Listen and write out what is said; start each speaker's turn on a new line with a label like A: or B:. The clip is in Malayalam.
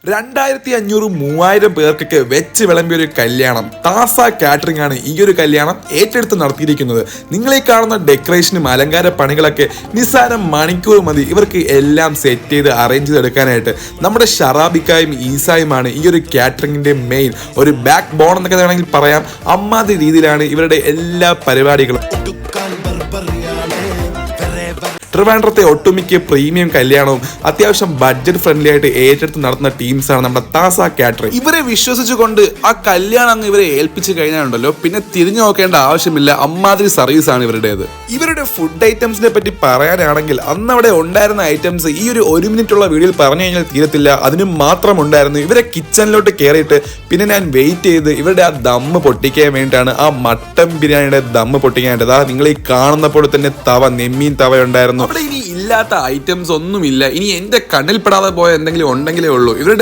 A: 2500-3000 പേർക്കൊക്കെ വെച്ച് വിളമ്പിയ ഒരു കല്യാണം. താസ കാറ്ററിംഗ് ആണ് ഈ ഒരു കല്യാണം ഏറ്റെടുത്ത് നടത്തിയിരിക്കുന്നത്. നിങ്ങളീ കാണുന്ന ഡെക്കറേഷനും അലങ്കാര പണികളൊക്കെ നിസ്സാരം മണിക്കൂർ മതി ഇവർക്ക് എല്ലാം സെറ്റ് ചെയ്ത് അറേഞ്ച് ചെയ്തെടുക്കാനായിട്ട്. നമ്മുടെ ഷറാബിക്കായും ഈസായുമാണ് ഈ ഒരു കാറ്ററിംഗിന്റെ മെയിൻ ഒരു ബാക്ക് ബോൺ എന്നൊക്കെ വേണമെങ്കിൽ പറയാം. അമ്മാതിരി രീതിയിലാണ് ഇവരുടെ എല്ലാ പരിപാടികളും. ട്രിവാൻഡ്രത്തെ ഒട്ടുമിക്ക പ്രീമിയം കല്യാണവും അത്യാവശ്യം ബഡ്ജറ്റ് ഫ്രണ്ട്ലി ആയിട്ട് ഏറ്റെടുത്ത് നടത്തുന്ന ടീംസാണ് നമ്മുടെ താസ കാറ്ററിംഗ്. ഇവരെ വിശ്വസിച്ചുകൊണ്ട് ആ കല്യാണം അങ്ങ് ഇവരെ ഏൽപ്പിച്ചു കഴിഞ്ഞാലുണ്ടല്ലോ പിന്നെ തിരിഞ്ഞു നോക്കേണ്ട ആവശ്യമില്ല. അമ്മാതിരി സർവീസ് ആണ് ഇവരുടേത്. ഇവരുടെ ഫുഡ് ഐറ്റംസിനെ പറ്റി പറയാനാണെങ്കിൽ അന്ന് അവിടെ ഉണ്ടായിരുന്ന ഐറ്റംസ് ഈ ഒരു മിനിറ്റുള്ള വീഡിയോയിൽ പറഞ്ഞു കഴിഞ്ഞാൽ തീരത്തില്ല. അതിന് മാത്രം ഉണ്ടായിരുന്നു. ഇവരെ കിച്ചണിലോട്ട് കയറിയിട്ട് പിന്നെ ഞാൻ വെയിറ്റ് ചെയ്ത് ഇവരുടെ ആ ദമ്മ് പൊട്ടിക്കാൻ വേണ്ടിയിട്ടാണ്. ആ മട്ടൻ ബിരിയാണിയുടെ ദമ്മ് പൊട്ടിക്കാനായിട്ട് അതാ നിങ്ങൾ ഈ കാണുന്ന പോലെ തന്നെ നെമ്മീൻ തവ ഉണ്ടായിരുന്നു. അവിടെ ഇനി ഇല്ലാത്ത ഐറ്റംസ് ഒന്നുമില്ല. ഇനി എന്റെ കണ്ണിൽ പെടാതെ പോയ എന്തെങ്കിലും ഉണ്ടെങ്കിലേ ഉള്ളൂ. ഇവരുടെ